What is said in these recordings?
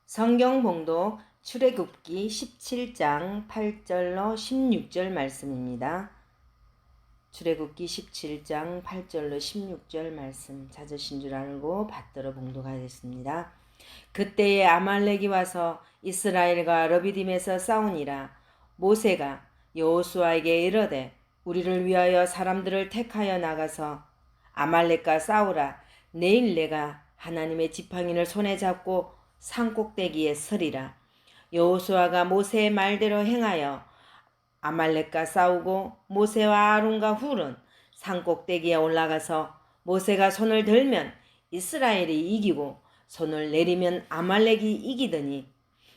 성경 봉독 출애굽기 17장 8절로 16절 말씀입니다. 출애굽기 17장 8절로 16절 말씀 찾으신 줄 알고 받들어 봉독하겠습니다. 그때에 아말렉이 와서 이스라엘과 러비딤에서 싸우니라. 모세가 여호수아에게 이르되 우리를 위하여 사람들을 택하여 나가서 아말렉과 싸우라. 내일 내가 하나님의 지팡이를 손에 잡고 산 꼭대기에 서리라. 여호수아가 모세의 말대로 행하여 아말렉과 싸우고 모세와 아론과 훌은 산 꼭대기에 올라가서 모세가 손을 들면 이스라엘이 이기고 손을 내리면 아말렉이 이기더니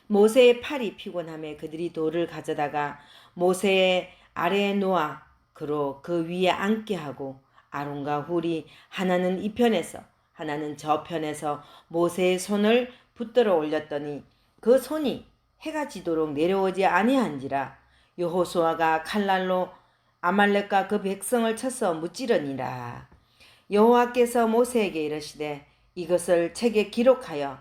모세의 팔이 피곤함에 그들이 돌을 가져다가 모세의 아래에 놓아 그로 그 위에 앉게 하고 아론과 훌이 하나는 이 편에서 하나는 저 편에서 모세의 손을 붙들어 올렸더니 그 손이 해가 지도록 내려오지 아니한지라. 여호수아가 칼날로 아말렉과 그 백성을 쳐서 무찌르니라. 여호와께서 모세에게 이르시되 이것을 책에 기록하여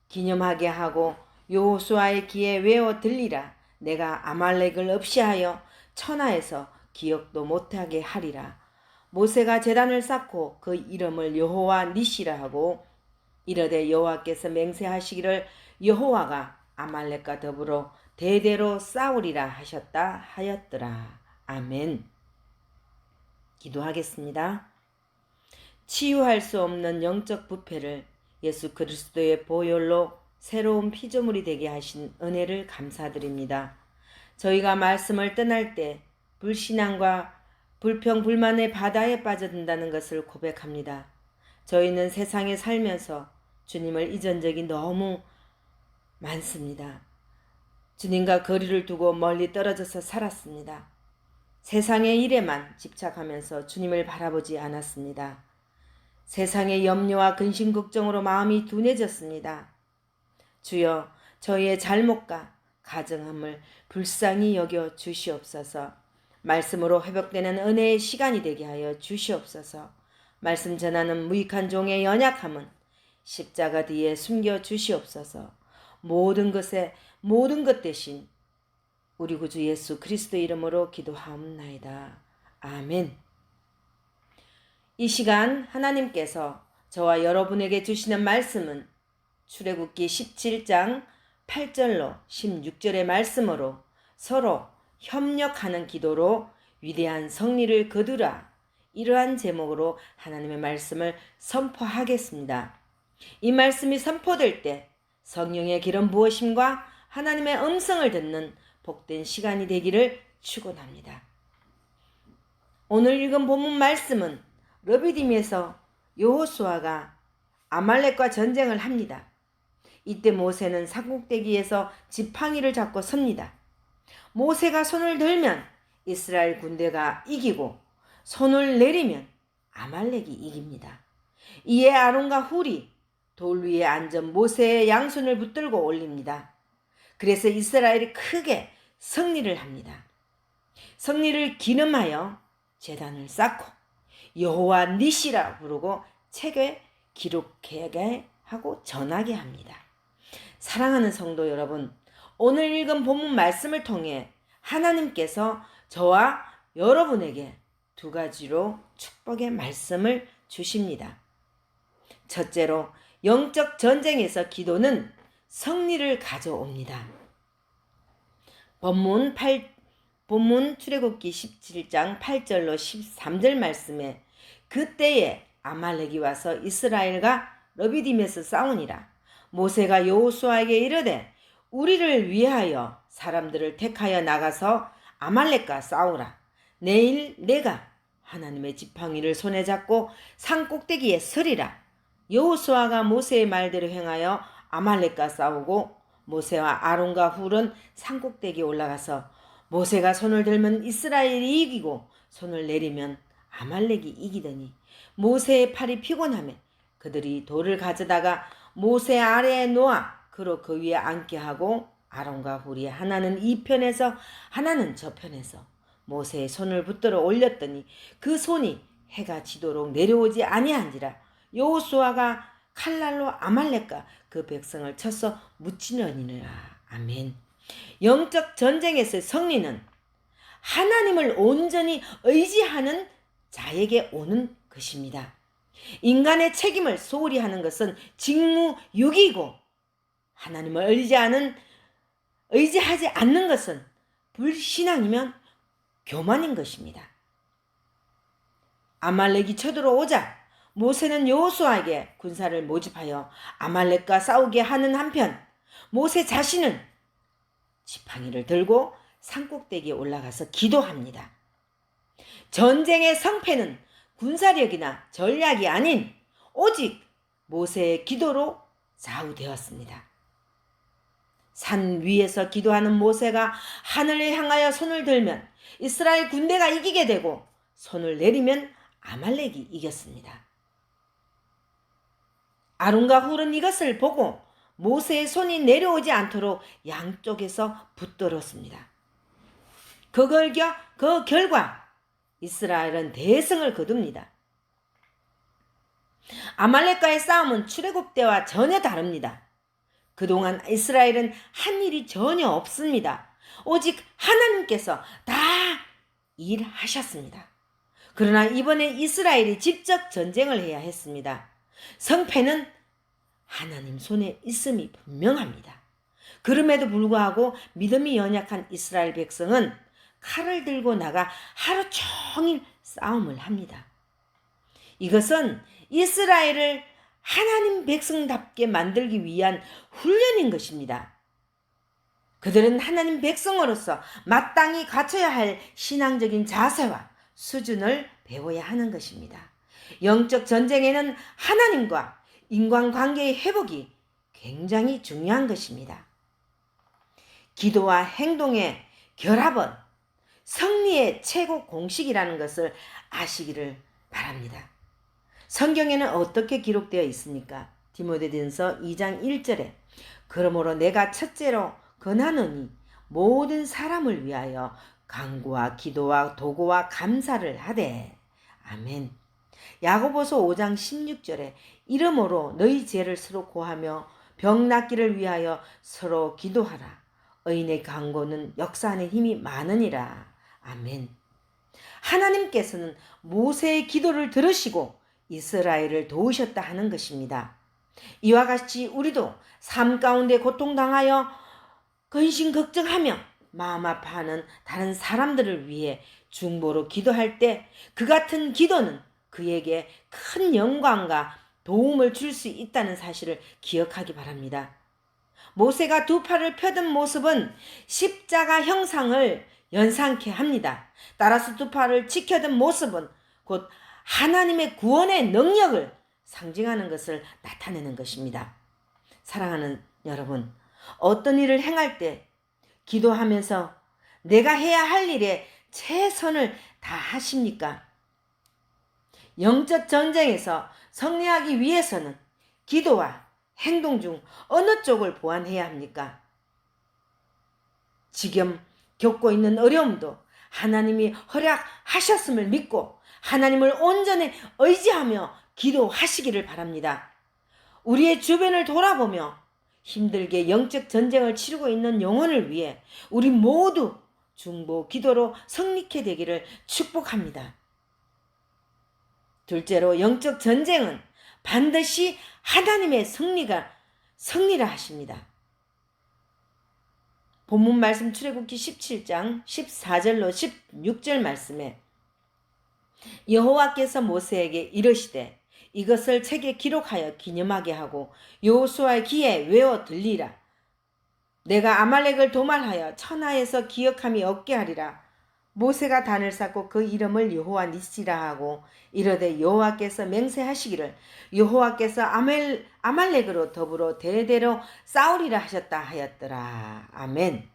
기념하게 하고 여호수아의 귀에 외워 들리라. 내가 아말렉을 없이하여 천하에서 기억도 못하게 하리라. 모세가 제단을 쌓고 그 이름을 여호와 니시라 하고 이르되 여호와께서 맹세하시기를 여호와가 아말렉과 더불어 대대로 싸우리라 하셨다 하였더라. 아멘. 기도하겠습니다. 치유할 수 없는 영적 부패를 예수 그리스도의 보혈로 새로운 피조물이 되게 하신 은혜를 감사드립니다. 저희가 말씀을 떠날 때 불신앙과 불평, 불만의 바다에 빠져든다는 것을 고백합니다. 저희는 세상에 살면서 주님을 잊은 적이 너무 많습니다. 주님과 거리를 두고 멀리 떨어져서 살았습니다. 세상의 일에만 집착하면서 주님을 바라보지 않았습니다. 세상의 염려와 근심 걱정으로 마음이 둔해졌습니다. 주여, 저희의 잘못과 가증함을 불쌍히 여겨 주시옵소서. 말씀으로 회복되는 은혜의 시간이 되게 하여 주시옵소서. 말씀 전하는 무익한 종의 연약함은 십자가 뒤에 숨겨 주시옵소서. 모든 것 대신 우리 구주 예수 그리스도 이름으로 기도하옵나이다. 아멘. 이 시간 하나님께서 저와 여러분에게 주시는 말씀은 출애굽기 17장 8절로 16절의 말씀으로 서로 협력하는 기도로 위대한 승리를 거두라. 이러한 제목으로 하나님의 말씀을 선포하겠습니다. 이 말씀이 선포될 때 성령의 기름 부으심과 하나님의 음성을 듣는 복된 시간이 되기를 축원합니다. 오늘 읽은 본문 말씀은 러비딤에서 여호수아가 아말렉과 전쟁을 합니다. 이때 모세는 산꼭대기에서 지팡이를 잡고 섭니다. 모세가 손을 들면 이스라엘 군대가 이기고 손을 내리면 아말렉이 이깁니다. 이에 아론과 훌이 돌 위에 앉은 모세의 양손을 붙들고 올립니다. 그래서 이스라엘이 크게 승리를 합니다. 승리를 기념하여 제단을 쌓고 여호와 니시라 부르고 책에 기록하게 하고 전하게 합니다. 사랑하는 성도 여러분, 오늘 읽은 본문 말씀을 통해 하나님께서 저와 여러분에게 두 가지로 축복의 말씀을 주십니다. 첫째로 영적 전쟁에서 기도는 승리를 가져옵니다. 본문 출애굽기 17장 8절로 13절 말씀에 그때에 아말렉이 와서 이스라엘과 러비딤에서 싸우니라. 모세가 여호수아에게 이르되 우리를 위하여 사람들을 택하여 나가서 아말렉과 싸우라. 내일 내가 하나님의 지팡이를 손에 잡고 산 꼭대기에 서리라. 여호수아가 모세의 말대로 행하여 아말렉과 싸우고 모세와 아론과 훌은 산 꼭대기에 올라가서 모세가 손을 들면 이스라엘이 이기고 손을 내리면 아말렉이 이기더니 모세의 팔이 피곤하며 그들이 돌을 가져다가 모세 아래에 놓아 그로 그 위에 앉게 하고 아론과 훌이 하나는 이 편에서 하나는 저 편에서 모세의 손을 붙들어 올렸더니 그 손이 해가 지도록 내려오지 아니한지라. 여호수아가 칼날로 아말렉과 그 백성을 쳐서 무찌르니라. 아멘. 영적 전쟁에서의 승리는 하나님을 온전히 의지하는 자에게 오는 것입니다. 인간의 책임을 소홀히 하는 것은 직무유기이고, 하나님을 의지하지 않는 것은 불신앙이면 교만인 것입니다. 아말렉이 쳐들어오자 모세는 여호수아에게 군사를 모집하여 아말렉과 싸우게 하는 한편, 모세 자신은 지팡이를 들고 산꼭대기에 올라가서 기도합니다. 전쟁의 성패는 군사력이나 전략이 아닌 오직 모세의 기도로 좌우되었습니다. 산 위에서 기도하는 모세가 하늘을 향하여 손을 들면 이스라엘 군대가 이기게 되고, 손을 내리면 아말렉이 이겼습니다. 아론과 훌은 이것을 보고 모세의 손이 내려오지 않도록 양쪽에서 붙들었습니다. 그 결과 이스라엘은 대승을 거둡니다. 아말렉과의 싸움은 출애굽 때와 전혀 다릅니다. 그동안 이스라엘은 한 일이 전혀 없습니다. 오직 하나님께서 다 일하셨습니다. 그러나 이번에 이스라엘이 직접 전쟁을 해야 했습니다. 성패는 하나님 손에 있음이 분명합니다. 그럼에도 불구하고 믿음이 연약한 이스라엘 백성은 칼을 들고 나가 하루 종일 싸움을 합니다. 이것은 이스라엘을 하나님 백성답게 만들기 위한 훈련인 것입니다. 그들은 하나님 백성으로서 마땅히 갖춰야 할 신앙적인 자세와 수준을 배워야 하는 것입니다. 영적 전쟁에는 하나님과 인간관계의 회복이 굉장히 중요한 것입니다. 기도와 행동의 결합은 승리의 최고 공식이라는 것을 아시기를 바랍니다. 성경에는 어떻게 기록되어 있습니까? 디모데전서 2장 1절에 그러므로 내가 첫째로 권하노니 모든 사람을 위하여 간구와 기도와 도구와 감사를 하되. 아멘. 야고보서 5장 16절에 이러므로 너희 죄를 서로 고하며 병 낫기를 위하여 서로 기도하라. 의인의 간구는 역사하는 힘이 많으니라. 아멘. 하나님께서는 모세의 기도를 들으시고 이스라엘을 도우셨다 하는 것입니다. 이와 같이 우리도 삶 가운데 고통당하여 근심 걱정하며 마음 아파하는 다른 사람들을 위해 중보로 기도할 때 그 같은 기도는 그에게 큰 영광과 도움을 줄 수 있다는 사실을 기억하기 바랍니다. 모세가 두 팔을 펴든 모습은 십자가 형상을 연상케 합니다. 따라서 두 팔을 지켜든 모습은 곧 하나님의 구원의 능력을 상징하는 것을 나타내는 것입니다. 사랑하는 여러분, 어떤 일을 행할 때 기도하면서 내가 해야 할 일에 최선을 다하십니까? 영적 전쟁에서 승리하기 위해서는 기도와 행동 중 어느 쪽을 보완해야 합니까? 지금 겪고 있는 어려움도 하나님이 허락하셨음을 믿고 하나님을 온전히 의지하며 기도하시기를 바랍니다. 우리의 주변을 돌아보며 힘들게 영적 전쟁을 치르고 있는 영혼을 위해 우리 모두 중보 기도로 승리케 되기를 축복합니다. 둘째로, 영적 전쟁은 반드시 하나님의 승리라 하십니다. 본문 말씀 출애굽기 17장 14절로 16절 말씀에 여호와께서 모세에게 이르시되 이것을 책에 기록하여 기념하게 하고 여호수아의 귀에 외워 들리라. 내가 아말렉을 도말하여 천하에서 기억함이 없게 하리라. 모세가 단을 쌓고 그 이름을 여호와 니시라 하고 이르되 여호와께서 맹세하시기를 여호와께서 아말렉으로 더불어 대대로 싸우리라 하셨다 하였더라. 아멘.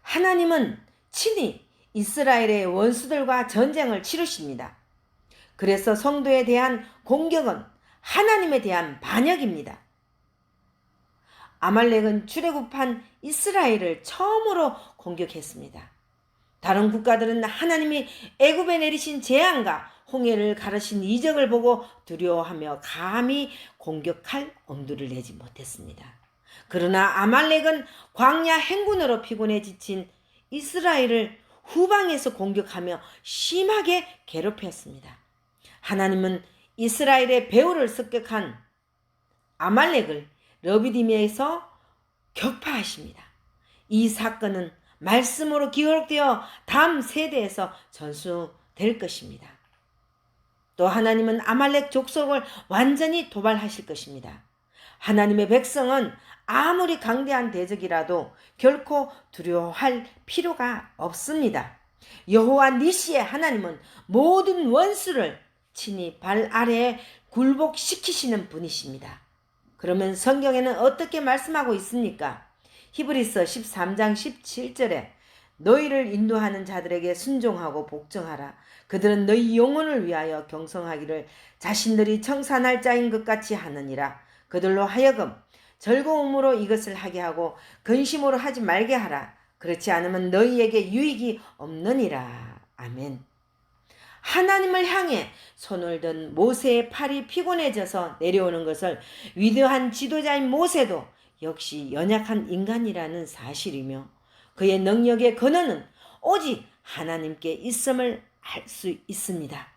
하나님은 친히 이스라엘의 원수들과 전쟁을 치르십니다. 그래서 성도에 대한 공격은 하나님에 대한 반역입니다. 아말렉은 출애굽한 이스라엘을 처음으로 공격했습니다. 다른 국가들은 하나님이 애굽에 내리신 재앙과 홍해를 가르신 이적을 보고 두려워하며 감히 공격할 엄두를 내지 못했습니다. 그러나 아말렉은 광야 행군으로 피곤해 지친 이스라엘을 후방에서 공격하며 심하게 괴롭혔습니다. 하나님은 이스라엘의 배후를 습격한 아말렉을 르비딤에서 격파하십니다. 이 사건은 말씀으로 기록되어 다음 세대에서 전수될 것입니다. 또 하나님은 아말렉 족속을 완전히 도발하실 것입니다. 하나님의 백성은 아무리 강대한 대적이라도 결코 두려워할 필요가 없습니다. 여호와 니시의 하나님은 모든 원수를 친히 발 아래에 굴복시키시는 분이십니다. 그러면 성경에는 어떻게 말씀하고 있습니까? 히브리서 13장 17절에 너희를 인도하는 자들에게 순종하고 복종하라. 그들은 너희 영혼을 위하여 경성하기를 자신들이 청산할 자인 것 같이 하느니라. 그들로 하여금 즐거움으로 이것을 하게 하고 근심으로 하지 말게 하라. 그렇지 않으면 너희에게 유익이 없느니라. 아멘. 하나님을 향해 손을 든 모세의 팔이 피곤해져서 내려오는 것을 위대한 지도자인 모세도 역시 연약한 인간이라는 사실이며 그의 능력의 근원은 오직 하나님께 있음을 알 수 있습니다.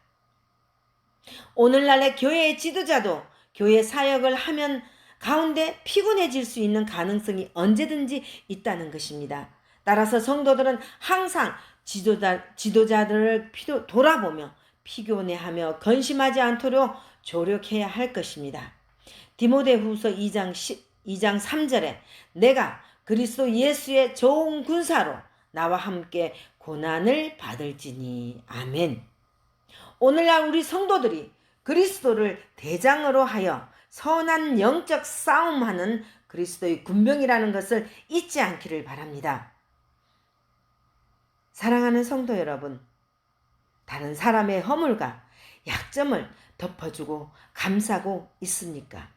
오늘날의 교회의 지도자도 교회 사역을 하면 가운데 피곤해질 수 있는 가능성이 언제든지 있다는 것입니다. 따라서 성도들은 항상 지도자들을 돌아보며 피곤해하며 근심하지 않도록 조력해야 할 것입니다. 디모데후서 2장 3절에 내가 그리스도 예수의 좋은 군사로 나와 함께 고난을 받을지니. 아멘. 오늘날 우리 성도들이 그리스도를 대장으로 하여 선한 영적 싸움하는 그리스도의 군병이라는 것을 잊지 않기를 바랍니다. 사랑하는 성도 여러분, 다른 사람의 허물과 약점을 덮어주고 감싸고 있습니까?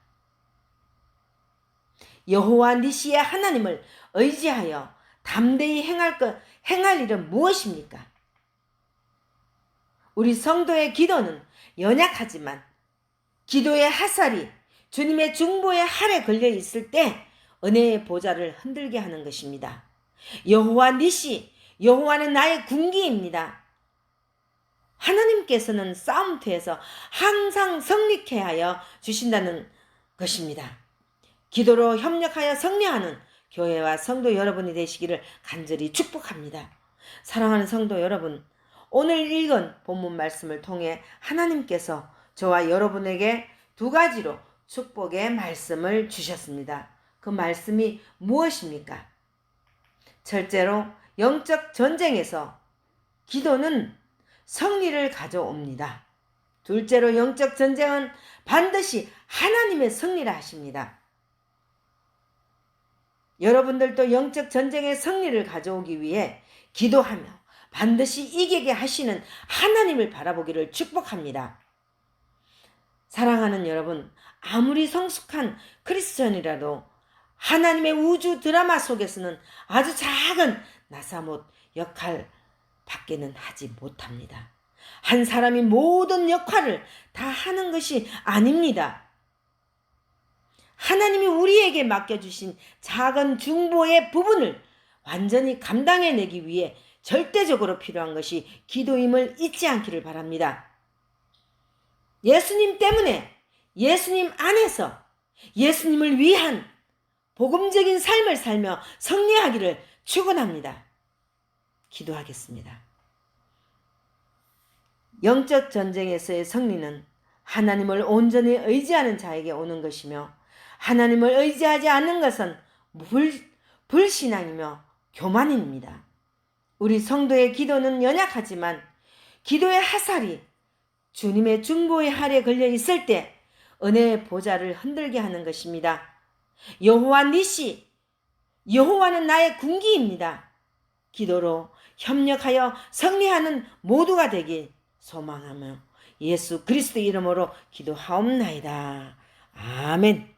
여호와 니시의 하나님을 의지하여 담대히 행할 일은 무엇입니까? 우리 성도의 기도는 연약하지만 기도의 화살이 주님의 중보의 활에 걸려 있을 때 은혜의 보좌를 흔들게 하는 것입니다. 여호와 니시, 여호와는 나의 군기입니다. 하나님께서는 싸움터에서 항상 승리케 하여 주신다는 것입니다. 기도로 협력하여 승리하는 교회와 성도 여러분이 되시기를 간절히 축복합니다. 사랑하는 성도 여러분, 오늘 읽은 본문 말씀을 통해 하나님께서 저와 여러분에게 두 가지로 축복의 말씀을 주셨습니다. 그 말씀이 무엇입니까? 첫째로 영적 전쟁에서 기도는 승리를 가져옵니다. 둘째로 영적 전쟁은 반드시 하나님의 승리라 하십니다. 여러분들도 영적 전쟁의 승리를 가져오기 위해 기도하며 반드시 이기게 하시는 하나님을 바라보기를 축복합니다. 사랑하는 여러분, 아무리 성숙한 크리스천이라도 하나님의 우주 드라마 속에서는 아주 작은 나사못 역할 밖에는 하지 못합니다. 한 사람이 모든 역할을 다 하는 것이 아닙니다. 하나님이 우리에게 맡겨주신 작은 중보의 부분을 완전히 감당해내기 위해 절대적으로 필요한 것이 기도임을 잊지 않기를 바랍니다. 예수님 때문에, 예수님 안에서 예수님을 위한 복음적인 삶을 살며 승리하기를 축원합니다. 기도하겠습니다. 영적 전쟁에서의 승리는 하나님을 온전히 의지하는 자에게 오는 것이며 하나님을 의지하지 않는 것은 불신앙이며 교만입니다. 우리 성도의 기도는 연약하지만 기도의 화살이 주님의 중보의 활에 걸려 있을 때 은혜의 보좌를 흔들게 하는 것입니다. 여호와 니시, 여호와는 나의 군기입니다. 기도로 협력하여 승리하는 모두가 되길 소망하며 예수 그리스도 이름으로 기도하옵나이다. 아멘.